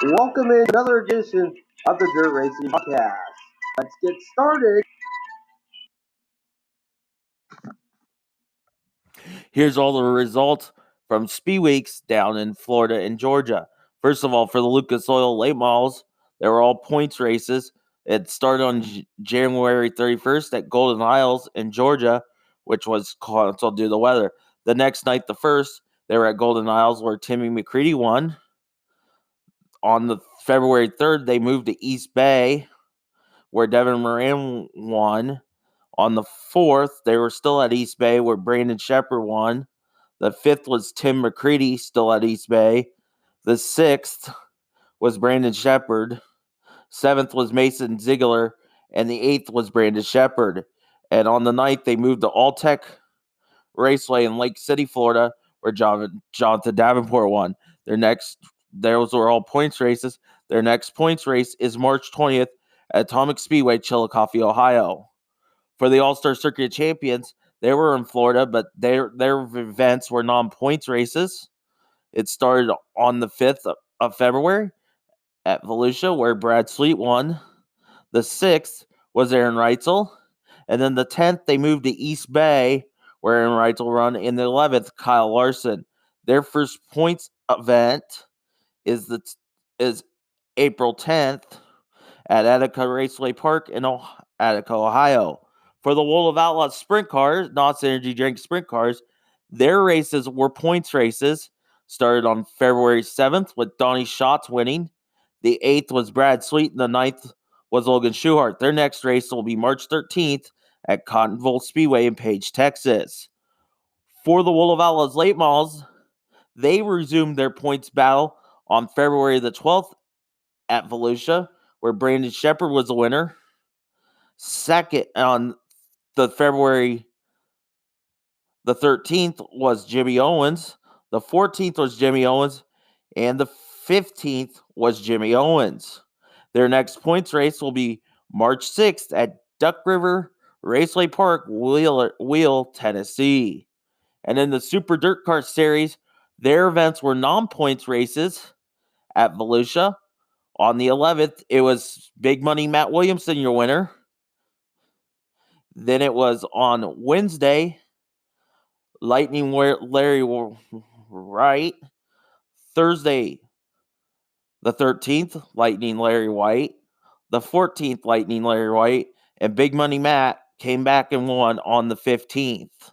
Welcome in another edition of the Dirt Racing Podcast. Let's get started. Here's all the results from Speed Weeks down in Florida and Georgia. First of all, for the Lucas Oil late models, they were all points races. It started on January 31st at Golden Isles in Georgia, which was canceled due to the weather. The next night, the 1st, they were at Golden Isles where Timmy McCready won. On the February 3rd, they moved to East Bay where Devin Moran won. On the 4th, they were still at East Bay where Brandon Sheppard won. The 5th was Tim McCready, still at East Bay. The 6th was Brandon Sheppard. 7th was Mason Ziegler. And the 8th was Brandon Sheppard. And on the 9th, they moved to Alltech Raceway in Lake City, Florida, where Jonathan Davenport won. Those were all points races. Their next points race is March 20th at Atomic Speedway, Chillicothe, Ohio. For the All-Star Circuit Champions, they were in Florida, but their events were non-points races. It started on the 5th of February at Volusia, where Brad Sweet won. The 6th was Aaron Reitzel. And then the 10th, they moved to East Bay, where Aaron Reitzel won. And the 11th, Kyle Larson. Their first points event is April 10th at Attica Raceway Park in Attica, Ohio. For the World of Outlaws sprint cars, Knott's Energy Drink sprint cars, their races were points races. Started on February 7th with Donnie Schatz winning. The 8th was Brad Sweet, and the 9th was Logan Schuchart. Their next race will be March 13th at Cottonville Speedway in Page, Texas. For the World of Outlaws late models, they resumed their points battle on February the 12th at Volusia, where Brandon Sheppard was the winner. Second, on the February the 13th was Jimmy Owens. The 14th was Jimmy Owens. And the 15th was Jimmy Owens. Their next points race will be March 6th at Duck River Raceway Park, Wheel, Tennessee. And in the Super Dirt Car Series, their events were non-points races at Volusia. On the 11th, it was Big Money Matt Williamson, your winner. Then it was on Wednesday, Lightning Larry Wright. Thursday, the 13th, Lightning Larry White. The 14th, Lightning Larry White. And Big Money Matt came back and won on the 15th.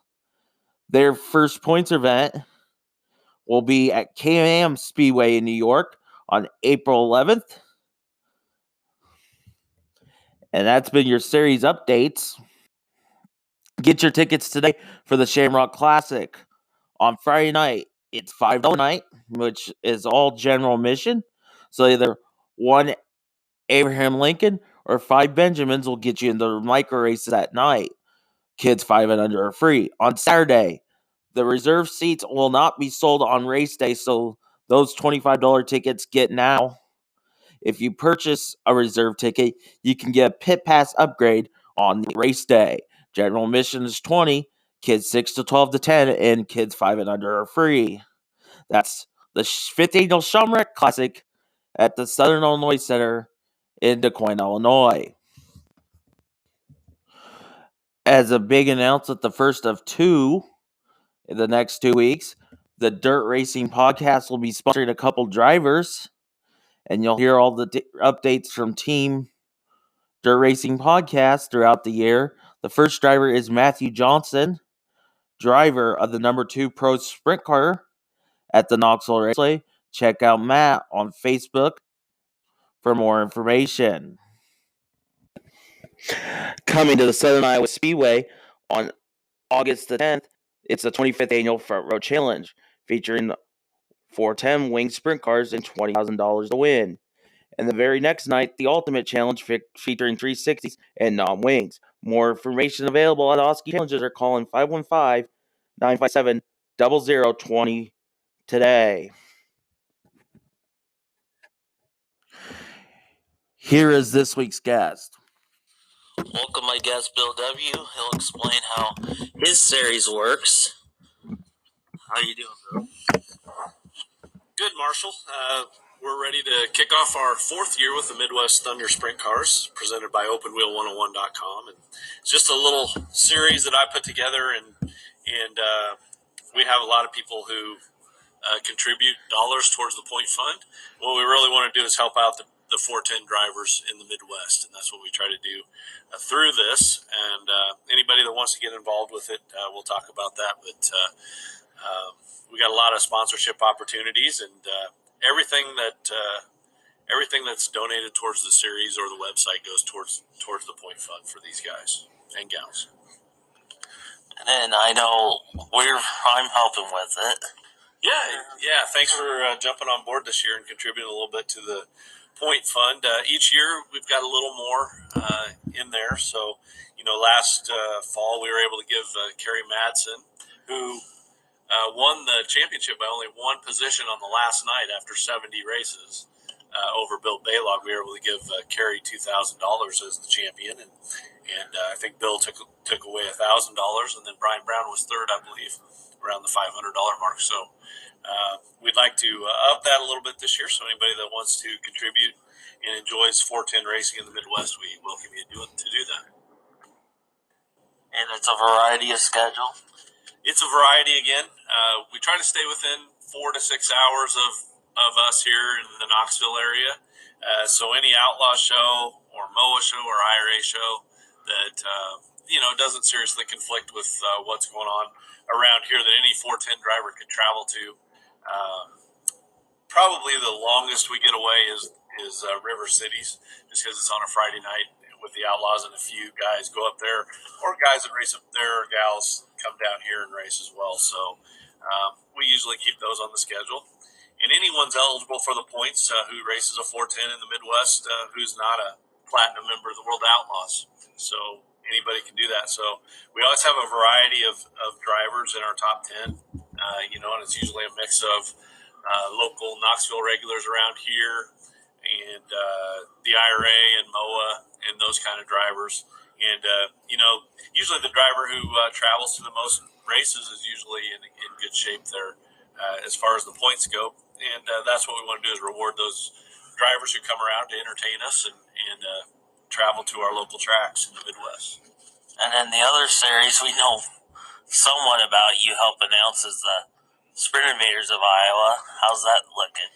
Their first points event will be at Can-Am Speedway in New York on April 11th. And that's been your series updates. Get your tickets today for the Shamrock Classic. On Friday night, it's $5 night, which is all general admission. So either one Abraham Lincoln or 5 Benjamins will get you into the micro races at night. Kids 5 and under are free. On Saturday, the reserve seats will not be sold on race day, so those $25 tickets get now. If you purchase a reserve ticket, you can get a pit pass upgrade on the race day. General admission is $20, kids 6 to 12 to 10, and kids 5 and under are free. That's the 5th Annual Shamrock Classic at the Southern Illinois Center in Des Moines, Illinois. As a big announcement, the first of 2 in the next 2 weeks, the Dirt Racing Podcast will be sponsoring a couple drivers, and you'll hear all the updates from Team Dirt Racing Podcast throughout the year. The first driver is Matthew Johnson, driver of the number 2 Pro Sprint Car at the Knoxville Raceway. Check out Matt on Facebook for more information. Coming to the Southern Iowa Speedway on August the 10th, it's the 25th Annual Front Row Challenge, featuring 410 winged sprint cars and $20,000 to win. And the very next night, the Ultimate Challenge featuring 360s and non-wings. More information available at Oski Challenges or calling 515-957-0020 today. Here is this week's guest. Welcome, my guest, Bill W. He'll explain how his series works. How you doing, Bill? Good, Marshall. we're ready to kick off our 4th year with the Midwest Thunder Sprint Cars, presented by OpenWheel101.com. And it's just a little series that I put together, and we have a lot of people who contribute dollars towards the point fund. What we really want to do is help out the 410 drivers in the Midwest, and that's what we try to do through this. And anybody that wants to get involved with it, we'll talk about that. But we got a lot of sponsorship opportunities, and everything that's donated towards the series or the website goes towards the point fund for these guys and gals. And I know I'm helping with it. Yeah. Thanks for jumping on board this year and contributing a little bit to the point fund. Each year we've got a little more in there. So, last fall we were able to give Kerry Madsen, who won the championship by only one position on the last night after 70 races over Bill Baylog. We were able to give Kerry $2,000 as the champion, and I think Bill took away $1,000, and then Brian Brown was third, I believe, around the $500 mark. So we'd like to up that a little bit this year. So anybody that wants to contribute and enjoys 410 racing in the Midwest, we welcome you to do that. And it's a variety of schedule. It's a variety again. We try to stay within 4 to 6 hours of us here in the Knoxville area. So any outlaw show or MOA show or IRA show that doesn't seriously conflict with what's going on around here that any 410 driver could travel to. Probably the longest we get away is River Cities, just because it's on a Friday night with the Outlaws, and a few guys go up there, or guys that race up there, or gals come down here and race as well. So we usually keep those on the schedule. And anyone's eligible for the points who races a 410 in the Midwest who's not a platinum member of the World Outlaws. So anybody can do that. So we always have a variety of drivers in our top 10, and it's usually a mix of local Knoxville regulars around here and the IRA and MOA and those kind of drivers. And, usually the driver who travels to the most races is usually in good shape there as far as the points go. And that's what we want to do, is reward those drivers who come around to entertain us and travel to our local tracks in the Midwest. And then the other series we know somewhat about, you help announce, is the Sprint Invaders of Iowa. How's that looking?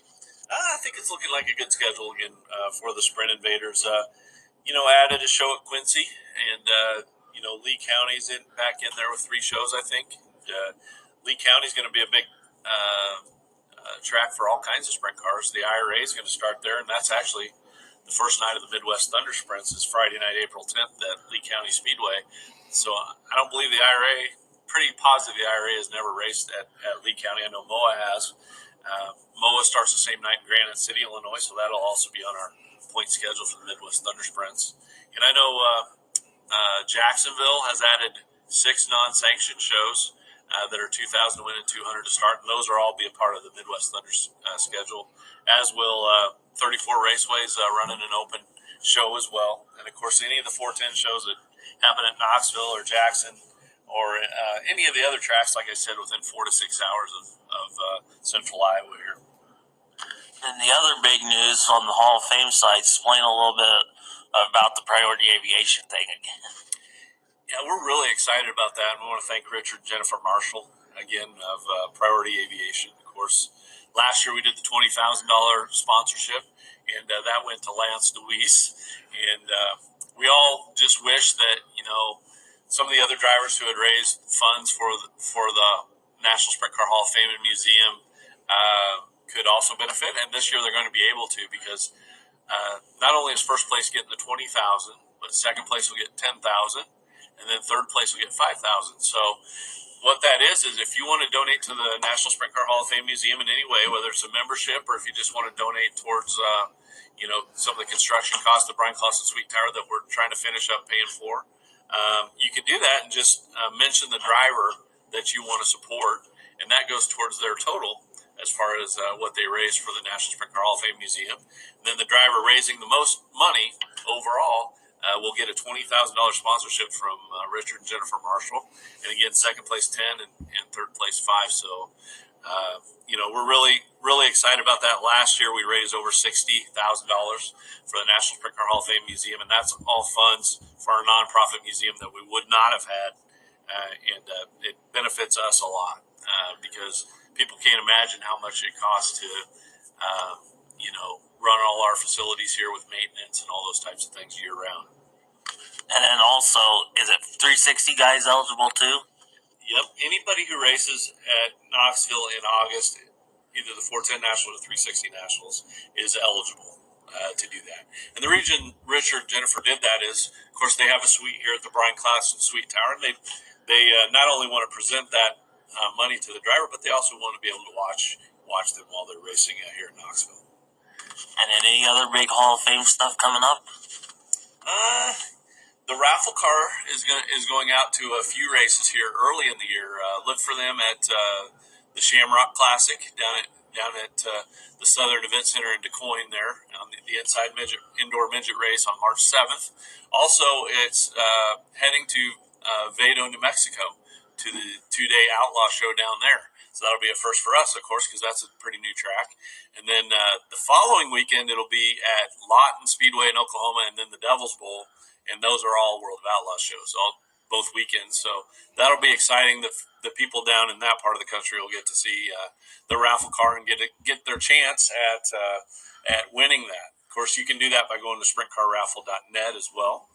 I think it's looking like a good schedule again for the Sprint Invaders. Added a show at Quincy, and Lee County's back in there with 3 shows, I think. Lee County's going to be a big track for all kinds of sprint cars. The IRA is going to start there, and that's actually the first night of the Midwest Thunder Sprints is Friday night, April 10th at Lee County Speedway. So I don't believe pretty positive the IRA has never raced at Lee County. I know MOA has. MOA starts the same night in Granite City, Illinois, so that'll also be on our point schedule for the Midwest Thunder Sprints. And I know Jacksonville has added 6 non-sanctioned shows that are 2,000 to win and 200 to start, and those are all be a part of the Midwest Thunder schedule, as will 34 Raceways running an open show as well. And, of course, any of the 410 shows that happen at Knoxville or Jackson or any of the other tracks, like I said, within 4 to 6 hours of central Iowa here. And the other big news on the Hall of Fame site, explain a little bit about the Priority Aviation thing again. Yeah, we're really excited about that. We want to thank Richard and Jennifer Marshall, again, of Priority Aviation. Of course, last year we did the $20,000 sponsorship, and that went to Lance DeWeese. And we all just wish that, some of the other drivers who had raised funds for the National Sprint Car Hall of Fame and Museum could also benefit. And this year they're going to be able to, because not only is first place getting the $20,000, but second place will get $10,000. And then third place will get $5,000. So what that is if you want to donate to the National Sprint Car Hall of Fame Museum in any way, whether it's a membership or if you just want to donate towards, some of the construction costs of Brian Clausen Sweet Tower that we're trying to finish up paying for, you can do that and just mention the driver that you want to support, and that goes towards their total as far as what they raised for the National Sprint Car Hall of Fame Museum. And then the driver raising the most money overall will get a $20,000 sponsorship from Richard and Jennifer Marshall. And again, second place 10 and third place 5. So we're really excited about that. Last year, we raised over $60,000 for the National Sprint Car Hall of Fame Museum, and that's all funds for our nonprofit museum that we would not have had. It benefits us a lot because people can't imagine how much it costs to, run all our facilities here with maintenance and all those types of things year round. And then also, is it 360 guys eligible too? Yep. Anybody who races at Knoxville in August, either the 410 National or the 360 Nationals, is eligible to do that. And the reason Richard and Jennifer did that is, of course, they have a suite here at the Brian Classen Suite Tower. And they not only want to present that money to the driver, but they also want to be able to watch them while they're racing here in Knoxville. And then any other big Hall of Fame stuff coming up? The raffle car is going out to a few races here early in the year. Look for them at the Shamrock Classic down at the Southern Event Center in Du Quoin there on the inside indoor midget race on March 7th. Also, it's heading to Vado, New Mexico to the 2-day Outlaw Show down there. So that'll be a first for us, of course, because that's a pretty new track. And then the following weekend, it'll be at Lawton Speedway in Oklahoma and then the Devil's Bowl. And those are all World of Outlaw shows, both weekends. So that'll be exciting. The people down in that part of the country will get to see the raffle car and get their chance at winning that. Of course, you can do that by going to sprintcarraffle.net as well.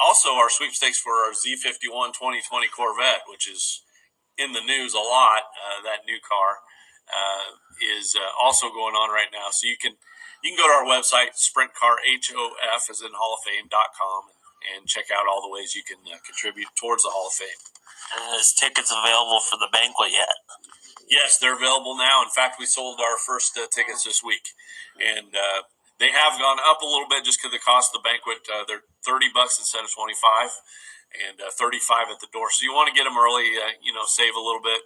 Also, our sweepstakes for our Z51 2020 Corvette, which is in the news a lot, that new car is also going on right now. So you can go to our website, sprintcarhof, as in halloffame.com, and check out all the ways you can contribute towards the Hall of Fame. And is tickets available for the banquet yet? Yes, they're available now. In fact, we sold our first tickets this week. And they have gone up a little bit just because the cost of the banquet. They're $30 instead of $25, and $35 at the door. So you want to get them early, save a little bit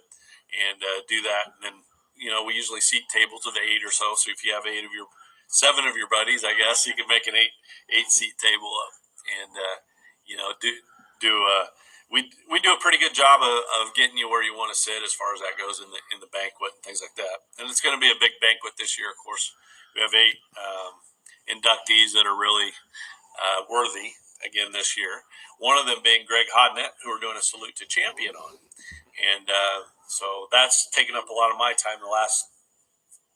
and do that. And then, we usually seat tables of 8 or so. So if you have 7 of your buddies, I guess you can make an 8-seat table up, and we do a pretty good job of getting you where you want to sit as far as that goes in the banquet and things like that. And it's going to be a big banquet this year. Of course, we have 8 inductees that are really worthy again this year. One of them being Greg Hodnett, who we're doing a salute to champion on, and so that's taken up a lot of my time the last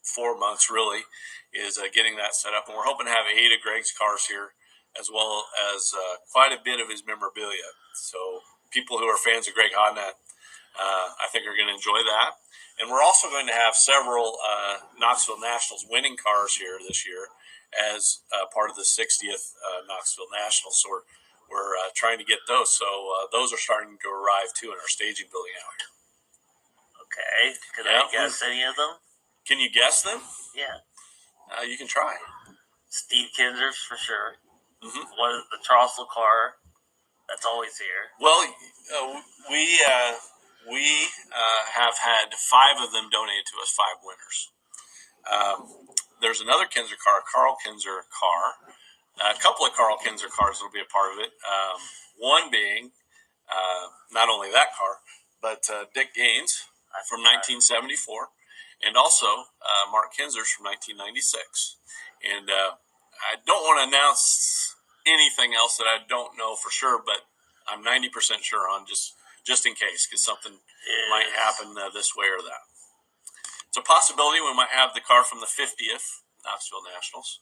4 months. Really, is getting that set up, and we're hoping to have 8 of Greg's cars here, as well as quite a bit of his memorabilia. So people who are fans of Greg Hodnett, I think, are going to enjoy that. And we're also going to have several Knoxville Nationals winning cars here this year as part of the 60th Knoxville Nationals. So we're trying to get those. So those are starting to arrive, too, in our staging building out here. Okay. Can I guess any of them? Can you guess them? Yeah. You can try. Steve Kinzer's for sure. Mm-hmm. What is the Trossel car? That's always here. Well, we have had 5 of them donated to us, 5 winners. There's another Kinzer car, a Carl Kinzer car. A couple of Carl Kinzer cars will be a part of it. One being not only that car, but Dick Gaines from 1974. And also Mark Kinzer's from 1996. And I don't want to announce anything else that I don't know for sure, but I'm 90% sure on just in case, because something might happen this way or that. It's a possibility we might have the car from the 50th Knoxville Nationals.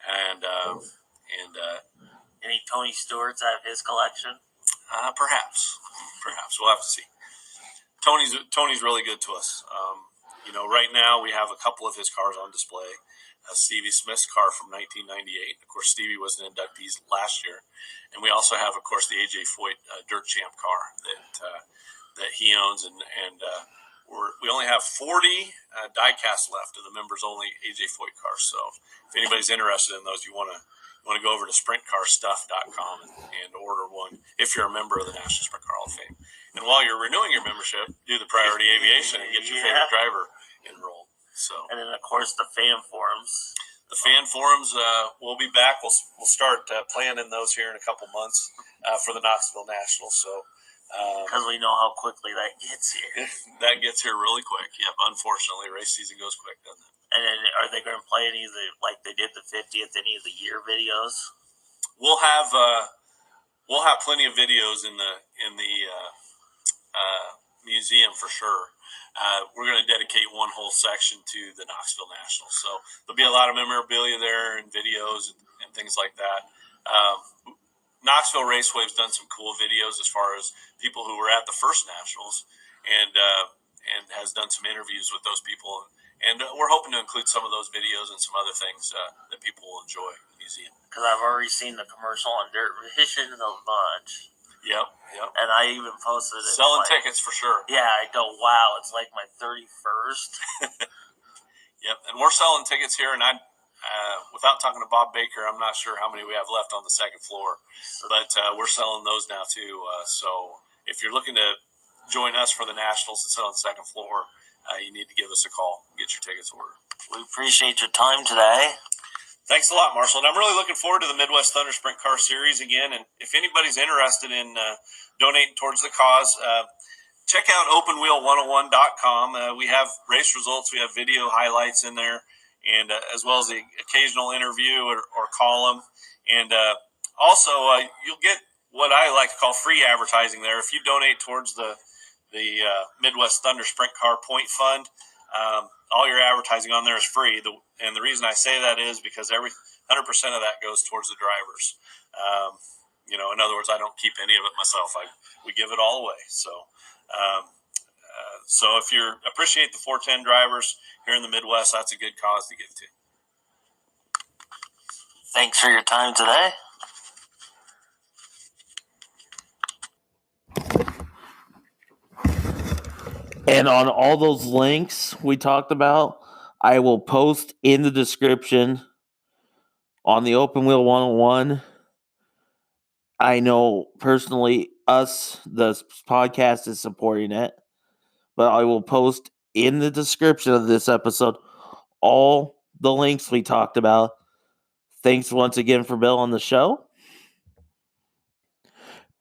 And any Tony Stewart's out of his collection? Perhaps we'll have to see. Tony's really good to us. Right now we have a couple of his cars on display. Stevie Smith's car from 1998. Of course, Stevie was an inductee last year. And we also have, of course, the A.J. Foyt Dirt Champ car that he owns. And we only have 40 die-casts left of the members-only A.J. Foyt cars. So if anybody's interested in those, you want to go over to sprintcarstuff.com and order one if you're a member of the National Sprint Car Hall of Fame. And while you're renewing your membership, do the Priority Aviation and get your favorite driver enrolled. So, and then, of course, the fan forums. The fan forums, we'll be back. We'll start planning those here in a couple months for the Knoxville Nationals. So Because we know how quickly that gets here. That gets here really quick. Yep, unfortunately, race season goes quick, doesn't it? And then are they going to play any of the, like they did the 50th, any of the year videos? We'll have plenty of videos in the museum for sure. We're going to dedicate one whole section to the Knoxville Nationals, so there'll be a lot of memorabilia there and videos and things like that. Knoxville Racewave's done some cool videos as far as people who were at the first Nationals, and has done some interviews with those people, and we're hoping to include some of those videos and some other things that people will enjoy in the museum. Because I've already seen the commercial on Dirt Vision a bunch. Yep. And I even posted it. Selling tickets for sure. Yeah, I go, wow, it's like my 31st. Yep, and we're selling tickets here, and without talking to Bob Baker, I'm not sure how many we have left on the second floor, but we're selling those now too. So if you're looking to join us for the Nationals and sit on the second floor, you need to give us a call, get your tickets ordered. We appreciate your time today. Thanks a lot, Marshall. And I'm really looking forward to the Midwest Thunder Sprint Car Series again. And if anybody's interested in donating towards the cause, check out openwheel101.com. We have race results. We have video highlights in there, and as well as the occasional interview or column. And also, you'll get what I like to call free advertising there. If you donate towards the Midwest Thunder Sprint Car Point Fund, all your advertising on there is free. And the reason I say that is because 100% of that goes towards the drivers. In other words, I don't keep any of it myself. We give it all away. So if you appreciate the 410 drivers here in the Midwest, that's a good cause to give to. Thanks for your time today. And on all those links we talked about, I will post in the description on the Open Wheel 101. I know personally the podcast is supporting it, but I will post in the description of this episode all the links we talked about. Thanks once again for Bill on the show.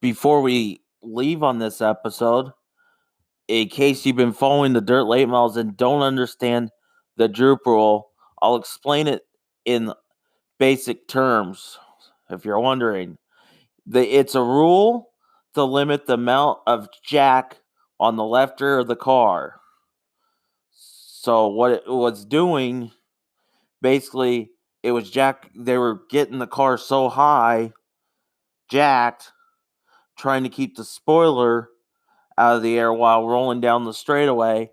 Before we leave on this episode, in case you've been following the Dirt Late Models and don't understand the droop rule, I'll explain it in basic terms, if you're wondering. It's a rule to limit the amount of jack on the left rear of the car. So what it was doing, basically, it was they were getting the car so high, jacked, trying to keep the spoiler out of the air while rolling down the straightaway.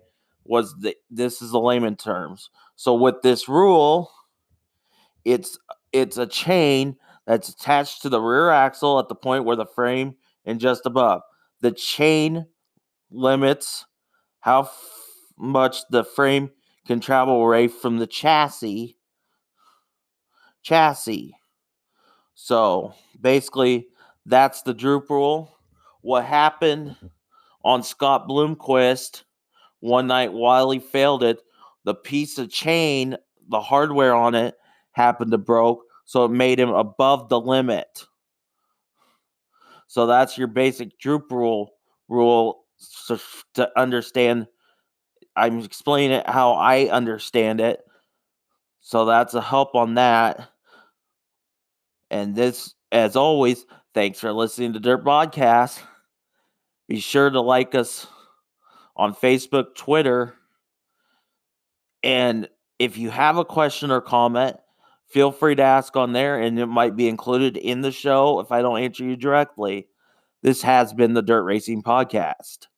This is the layman terms. So with this rule, it's a chain that's attached to the rear axle at the point where the frame and just above. The chain limits how much the frame can travel away from the chassis. So basically, that's the droop rule. What happened on Scott Bloomquist one night while he failed it, the piece of chain, the hardware on it, happened to broke, so it made him above the limit. So that's your basic droop rule so to understand. I'm explaining it how I understand it. So that's a help on that. And this, as always, thanks for listening to Dirt Podcast. Be sure to like us on Facebook, Twitter, and if you have a question or comment, feel free to ask on there, and it might be included in the show if I don't answer you directly. This has been the Dirt Racing Podcast.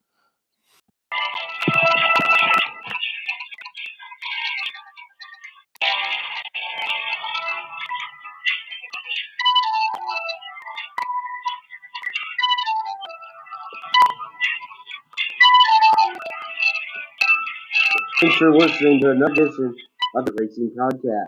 Thanks for listening to another edition of the Racing Podcast.